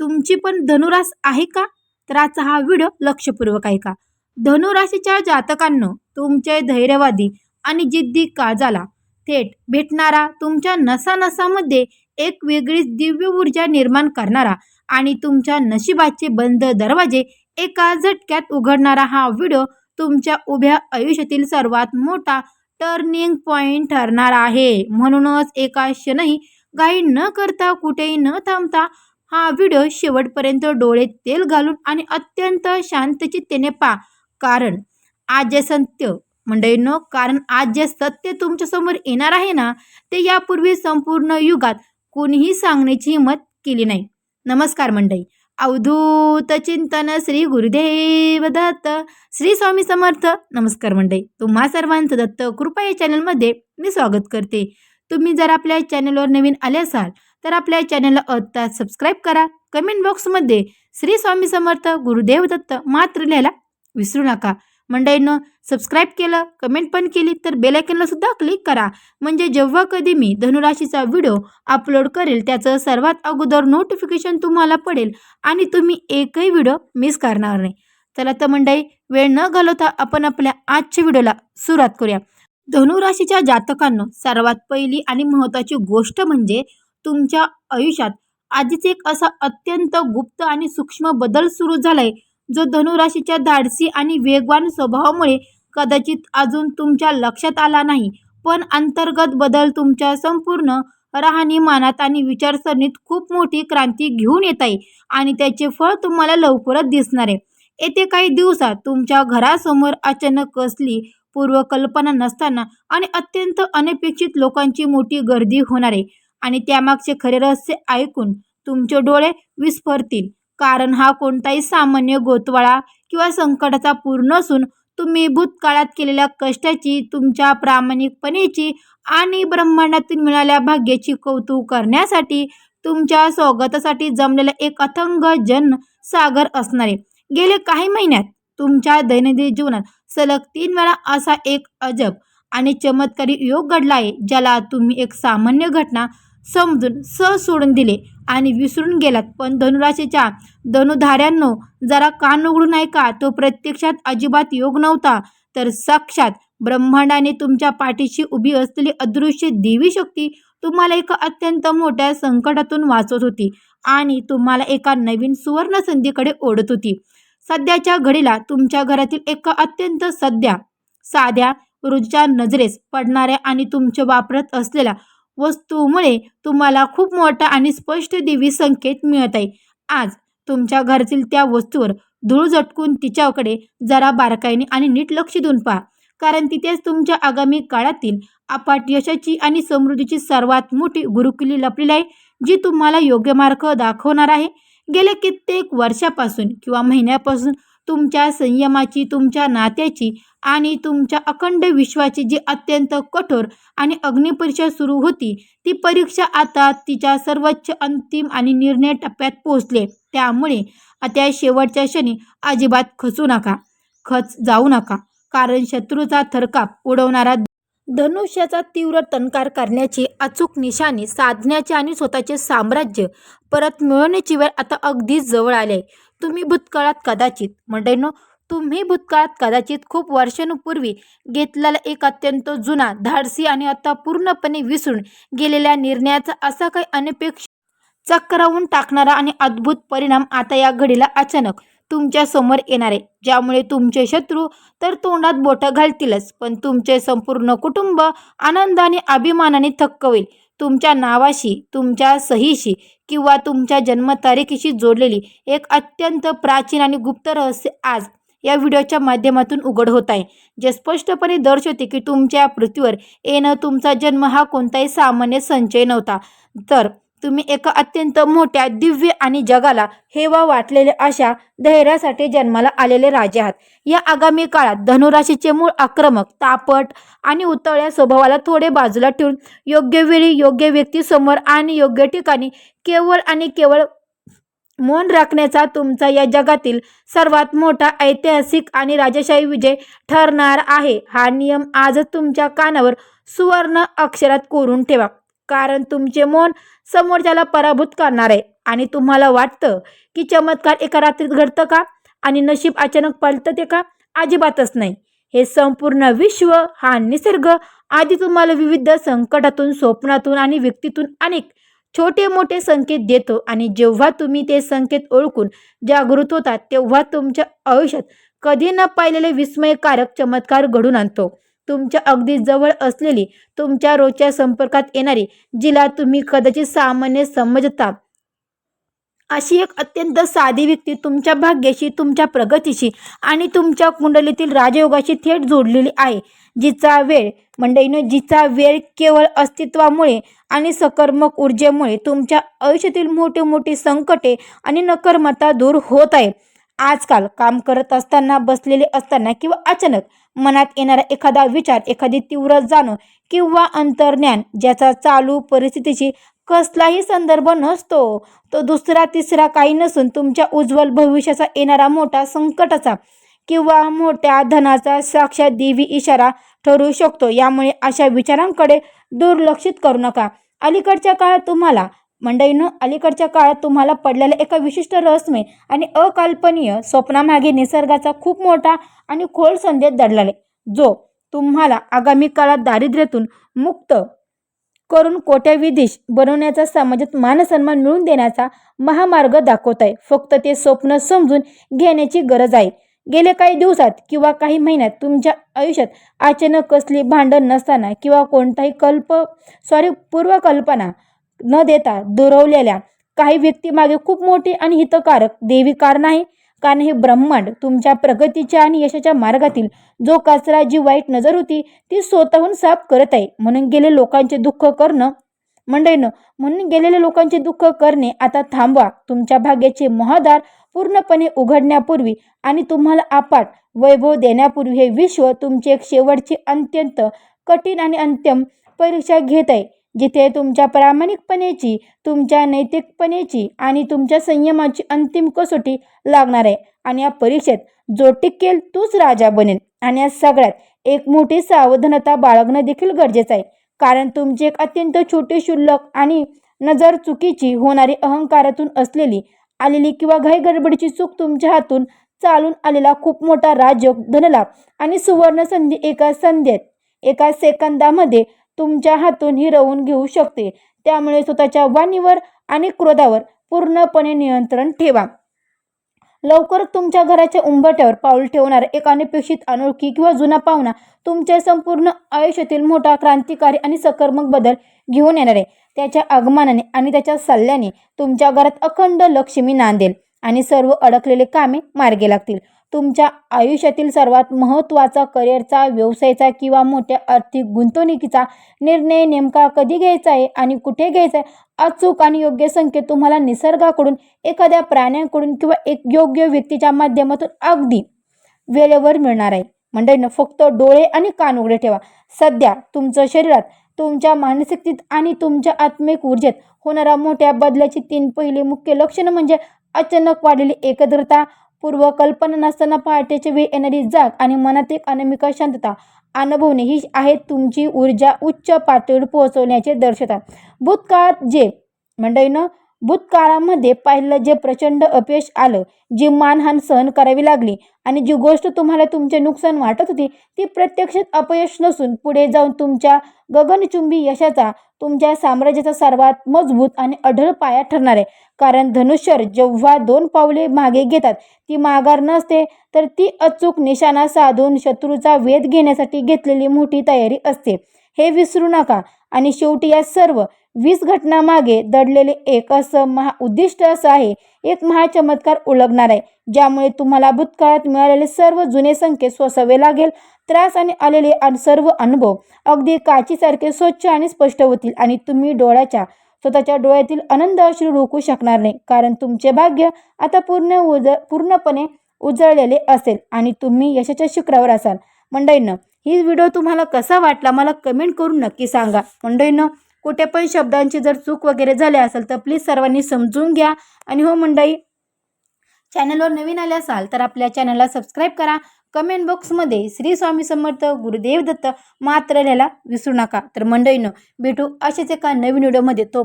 तुमची पण धनुरास आहे का? तर आजचा हा व्हिडिओ लक्षपूर्वक ऐका. धनुराशीच्या जातकांनो, तुमचे धैर्यवादी आणि जिद्दी काळजाला थेट भेटणारा, तुमच्या नसानसामध्ये एक वेगळीच दिव्य ऊर्जा निर्माण करणारा आणि तुमच्या नशिबाचे बंद दरवाजे एका झटक्यात उघडणारा हा व्हिडिओ तुमच्या उभ्या आयुष्यातील सर्वात मोठा टर्निंग पॉइंट ठरणार आहे. म्हणूनच एका क्षणही घाई न करता, कुठेही न थांबता हा व्हिडिओ शेवटपर्यंत डोळे तेल घालून आणि अत्यंत शांतचित्तेने पहा. कारण आज जे सत्य तुमच्यासमोर येणार आहे ना, ते यापूर्वी संपूर्ण युगात कोणीही सांगण्याची हिंमत केली नाही. नमस्कार मंडळी. अवधूत चिंतन श्री गुरुदेव दत्त, श्री स्वामी समर्थ. नमस्कार मंडळी, तुम्हा सर्वांचं दत्त कृपा या चॅनलमध्ये मी स्वागत करते. तुम्ही जर आपल्या चॅनलवर नवीन आले असाल तर आपल्या चॅनलला आत्ता सबस्क्राईब करा. कमेंट बॉक्समध्ये श्री स्वामी समर्थ गुरुदेव दत्त मात्र लिहायला विसरू नका. मंडळींनो, सबस्क्राईब केलं, कमेंट पण केली तर बेल आयकॉनला सुद्धा क्लिक करा. म्हणजे जेव्हा कधी मी धनुराशीचा व्हिडिओ अपलोड करेल त्याचं सर्वात अगोदर नोटिफिकेशन तुम्हाला पडेल आणि तुम्ही एकही व्हिडिओ मिस करणार नाही. चला तर मंडळी, वेळ न घालवता आपण आपल्या आजच्या व्हिडिओला सुरुवात करूया. धनुराशीच्या जातकांनो, सर्वात पहिली आणि महत्त्वाची गोष्ट म्हणजे तुमच्या आयुष्यात आधीच एक असा अत्यंत गुप्त आणि सूक्ष्म बदल सुरू झालाय, जो धनुराशीच्या धाडसी आणि वेगवान स्वभावामुळे कदाचित अजून तुमच्या लक्षात आला नाही. पण अंतर्गत बदल तुमच्या संपूर्ण राहणीमानात आणि विचारसरणीत खूप मोठी क्रांती घेऊन येत आहे आणि त्याचे फळ तुम्हाला लवकरच दिसणार आहे. येथे काही दिवसात तुमच्या घरासमोर अचानक कसली पूर्वकल्पना नसताना आणि अत्यंत अनपेक्षित लोकांची मोठी गर्दी होणार आहे आणि त्यामागचे खरे रहस्य ऐकून तुमचे डोळे विस्फारतील. कारण हा कोणताही सामान्य गोतवाळा किंवा संकटाचा पूर नसून तुम्ही भूतकाळात केलेल्या कष्टाची, तुमच्या प्रामाणिकपणेची आणि ब्रह्मांडातून मिळालेल्या भाग्याची कौतुक करण्यासाठी तुमच्या स्वागतासाठी जमलेला एक अथांग जनसागर असणार आहे. गेले काही महिन्यात तुमच्या दैनंदिन जीवनात सलग 3 वेळा असा एक अजब आणि चमत्कारी योग घडला आहे, ज्याला तुम्ही एक सामान्य घटना समजून सोडून दिले आणि विसरून गेलात. पण धनुराशीच्या धनुधाऱ्यांनो, जरा कान उघडून ऐका. तो प्रत्यक्षात अजिबात योग नव्हता, तर साक्षात ब्रह्मांडाने तुमच्या पाठीशी उभी असलेली अदृश्य देवी शक्ती तुम्हाला एका अत्यंत मोठ्या संकटातून वाचवत होती आणि तुम्हाला एका नवीन सुवर्ण संधीकडे ओढत होती. सध्याच्या घडीला तुमच्या घरातील एका अत्यंत साध्या रोजच्या नजरेस पडणाऱ्या आणि तुमचे वापरत असलेल्या वस्तूमुळे तुम्हाला खूप मोठा आणि स्पष्ट देवी संकेत मिळत आहे. आज तुमच्या घरातील त्या वस्तूवर धूळ झटकून तिच्याकडे जरा बारकाईने आणि नीट लक्ष देऊन पहा. कारण तिथेच तुमच्या आगामी काळातील अफाट यशाची आणि समृद्धीची सर्वात मोठी गुरुकिल्ली लपलेली आहे, जी तुम्हाला योग्य मार्ग दाखवणार आहे. गेल्या कित्येक वर्षापासून किंवा महिन्यापासून तुमच्या संयमाची, तुमच्या नात्याची आणि तुमच्या अखंड विश्वाची जी अत्यंत कठोर आणि अग्निपरीक्षा सुरू होती, ती परीक्षा आता तिच्या सर्वोच्च, अंतिम आणि निर्णय टप्प्यात पोहोचले. त्यामुळे त्या शेवटच्या क्षणी अजिबात खच जाऊ नका. कारण शत्रूचा थरकाप उडवणारा धनुष्याचा तीव्र टंकार करण्याची अचूक निशाणी साधण्याचे आणि स्वतःचे साम्राज्य परत मिळवण्याची वेळ आता अगदी जवळ आली आहे. तुम्ही भूतकाळात कदाचित खूप वर्षांपूर्वी घेतलेला एक अत्यंत जुना, धाडसी आणि आता पूर्णपणे विसरून गेलेल्या निर्णयाचा असा काही अनपेक्षित, चक्रावून टाकणारा आणि अद्भुत परिणाम आता या घडीला अचानक तुमच्या समोर येणार आहे, ज्यामुळे तुमचे शत्रू तर तोंडात बोटं घालतीलच, पण तुमचे संपूर्ण कुटुंब आनंदाने, अभिमानाने थक्क होईल. तुमच्या नावाशी, तुमच्या सहीशी किंवा तुमच्या जन्मतारखेशी जोडलेली एक अत्यंत प्राचीन आणि गुप्त रहस्य आज या व्हिडिओच्या माध्यमातून उघड होत आहे, जे स्पष्टपणे दर्शवते की तुमच्या पृथ्वीवर येणं, तुमचा जन्म हा कोणताही सामान्य संचय नव्हता, तर तुम्ही एका अत्यंत मोठ्या, दिव्य आणि जगाला हेवा वाटलेल्या अशा धैर्यासाठी जन्माला आलेले राजे आहात. या आगामी काळात धनुराशीचे मूळ आक्रमक, तापट आणि उतळ्या स्वभावाला थोडे बाजूला ठेवून योग्य वेळी, योग्य व्यक्तीसमोर आणि योग्य ठिकाणी केवळ मौन राखण्याचा तुमचा या जगातील सर्वात मोठा ऐतिहासिक आणि राजेशाही विजय ठरणार आहे. हा नियम आजच तुमच्या कानावर सुवर्ण अक्षरात कोरून ठेवा. कारण तुमचे मौन समोरच्याला पराभूत करणार आहे आणि तुम्हाला वाटतं की चमत्कार एका रात्रीत घडतं का आणि नशीब अचानक पलटतं ते का? अजिबातच नाही. हे संपूर्ण विश्व, हा निसर्ग आधी तुम्हाला विविध संकटातून, स्वप्नातून आणि व्यक्तीतून अनेक छोटे मोठे संकेत देतो आणि जेव्हा तुम्ही ते संकेत ओळखून जागृत होतात तेव्हा तुमच्या आयुष्यात कधी न पाहिलेले विस्मयकारक चमत्कार घडून आणतो. तुमच्या अगदी जवळ असलेली, तुमच्या रोजच्या संपर्कात येणारी, जिला तुम्ही कदाचित सामान्य समजता अशी एक अत्यंत साधी व्यक्ती तुमच्या भाग्याशी, तुमच्या प्रगतीशी आणि तुमच्या कुंडलीतील राजयोगाशी थेट जोडलेली आहे. जिचा वेळ केवळ अस्तित्वामुळे आणि सकारात्मक ऊर्जेमुळे तुमच्या आयुष्यातील मोठी मोठी संकटे आणि नकारमाता दूर होत आहे. आजकाल काम करत असताना, बसलेले असताना किंवा अचानक मनात येणारा एखादा विचार, एखादी तीव्र जाणीव किंवा अंतर्ज्ञान ज्याचा चालू परिस्थितीशी कसलाही संदर्भ नसतो, तो दुसरा तिसरा काही नसून तुमच्या उज्ज्वल भविष्याचा येणारा मोठा संकटाचा किंवा मोठ्या धनाचा साक्षात देवी इशारा ठरू शकतो. यामुळे अशा विचारांकडे दुर्लक्षित करू नका. अलीकडच्या काळात तुम्हाला पडलेल्या एका विशिष्ट रहस्यमय आणि अकल्पनीय स्वप्नामागे निसर्गाचा खूप मोठा आणि खोल संदेश दडलेला आहे, जो तुम्हाला आगामी काळात दारिद्र्यातून मुक्त करून कोट्याधीश बनवण्याचा, समाजात मानसन्मान मिळवून देण्याचा महामार्ग दाखवत आहे. फक्त ते स्वप्न समजून घेण्याची गरज आहे. गेल्या काही दिवसात किंवा काही महिन्यात तुमच्या आयुष्यात अचानक कसली भांडण नसताना किंवा कोणताही पूर्वकल्पना न देता दुरावलेल्या काही व्यक्तीमागे खूप मोठी आणि हितकारक देवी कारण आहे. कारण हे ब्रह्मांड तुमच्या प्रगतीच्या आणि यशाच्या मार्गातील जो कचरा, जी वाईट नजर होती ती स्वतःहून साफ करत आहे. म्हणून गेलेल्या लोकांचे दुःख करणे आता थांबवा. तुमच्या भाग्याचे महादार पूर्णपणे उघडण्यापूर्वी आणि तुम्हाला अफाट वैभव देण्यापूर्वी हे विश्व तुमची एक शेवटची, अत्यंत कठीण आणि अंतिम परीक्षा घेत आहे, जिथे तुमच्या प्रामाणिकपणाची, तुमच्या नैतिकपणाची आणि तुमच्या संयमाची अंतिम कसोटी लागणार आहे. आणि या परीक्षेत जो टिकेल तोच राजा बनेल. आणि या सगळ्यात एक मोठी सावधानता बाळगणं देखील गरजेचं आहे, कारण तुमची एक अत्यंत छोटी, क्षुल्लक आणि नजर चुकीची होणारी, अहंकारातून आलेली किंवा घाई गडबडीची चूक तुमच्या हातून चालून आलेला खूप मोठा राजयोग, धनलाभ आणि सुवर्ण संधी एका सेकंदामध्ये तुमच्या हातून हिरावून घेऊ शकते. त्यामुळे स्वतःच्या वाणीवर आणि क्रोधावर पूर्णपणे नियंत्रण ठेवा. लवकरच तुमच्या घराच्या उंबरठ्यावर पाऊल ठेवणारा एक अनपेक्षित, अनोळखी किंवा जुना पाहुणा तुमच्या संपूर्ण आयुष्यातील मोठा, क्रांतिकारी आणि सकारात्मक बदल घेऊन येणार आहे. त्याच्या आगमनाने आणि त्याच्या सल्ल्याने तुमच्या घरात अखंड लक्ष्मी नांदेल आणि सर्व अडकलेले कामे मार्गी लागतील. तुमच्या आयुष्यातील सर्वात महत्त्वाचा, करिअरचा, व्यवसायाचा किंवा मोठ्या आर्थिक गुंतवणुकीचा निर्णय नेमका कधी घ्यायचा आहे आणि कुठे घ्यायचा आहे, अचूक आणि योग्य संकेत तुम्हाला निसर्गाकडून, एखाद्या प्राण्याकडून किंवा एक योग्य व्यक्तीच्या माध्यमातून अगदी वेळेवर मिळणार आहे. मंडळींनो, फक्त डोळे आणि कान उघडे ठेवा. सध्या तुमच्या शरीरात, तुमच्या मानसिकतेत आणि तुमच्या आत्मिक ऊर्जेत होणाऱ्या मोठ्या बदलाची 3 पहिली मुख्य लक्षणं म्हणजे अचानक वाढलेली एकाग्रता, पूर्वकल्पना नसताना पहाटेच्या वेळी येणारी जाग आणि मनात एक अनामिक शांतता अनुभवणे ही आहेत तुमची ऊर्जा उच्च पातळीवर पोहोचवण्याचे दर्शवतात. भूतकाळामध्ये पाहिलेलं जे प्रचंड अपयश आलं, जी मानहानी सहन करावी लागली आणि जी गोष्ट तुम्हाला तुमचे नुकसान वाटत होती, ती प्रत्यक्षात अपयश नसून पुढे जाऊन तुमच्या गगनचुंबी यशाचा, तुमच्या साम्राज्याचा सर्वात मजबूत आणि अढळ पाया ठरणार आहे. कारण धनुष्य जेव्हा 2 पावले मागे घेतात, ती माघार नसते, तर ती अचूक निशाणा साधून शत्रूचा वेध घेण्यासाठी घेतलेली मोठी तयारी असते. हे विसरू नका. आणि शेवटी या सर्व 20 घटनांमागे दडलेले एक उद्दिष्ट असं आहे, एक महाचमत्कार उलगणार आहे, ज्यामुळे तुम्हाला भूतकाळात मिळालेले सर्व जुने संकेत सोसावे लागेल. त्रास आणि आलेले सर्व अनुभव अगदी काचीसारखे स्वच्छ आणि स्पष्ट होतील आणि तुम्ही स्वतःच्या डोळ्यातील आनंद अश्रू रोखू शकणार नाही, कारण तुमचे भाग्य आता पूर्णपणे उजळलेले असेल आणि तुम्ही यशाच्या शिखरावर असाल. मंडळींनो, ही व्हिडिओ तुम्हाला कसा वाटला मला कमेंट करून नक्की सांगा. मंडळींनो, कुठे पण शब्दांची जर चूक वगैरे झाली असेल तर प्लीज सर्वांनी समजून घ्या. आणि हो मंडळी, चॅनलवर नवीन आले असाल तर आपल्या चॅनलला सबस्क्राईब करा. कमेंट बॉक्समध्ये श्री स्वामी समर्थ गुरुदेव दत्त मात्र लिहायला विसरू नका. तर मंडळींनो, भेटू असेच एका नवीन व्हिडिओमध्ये. तो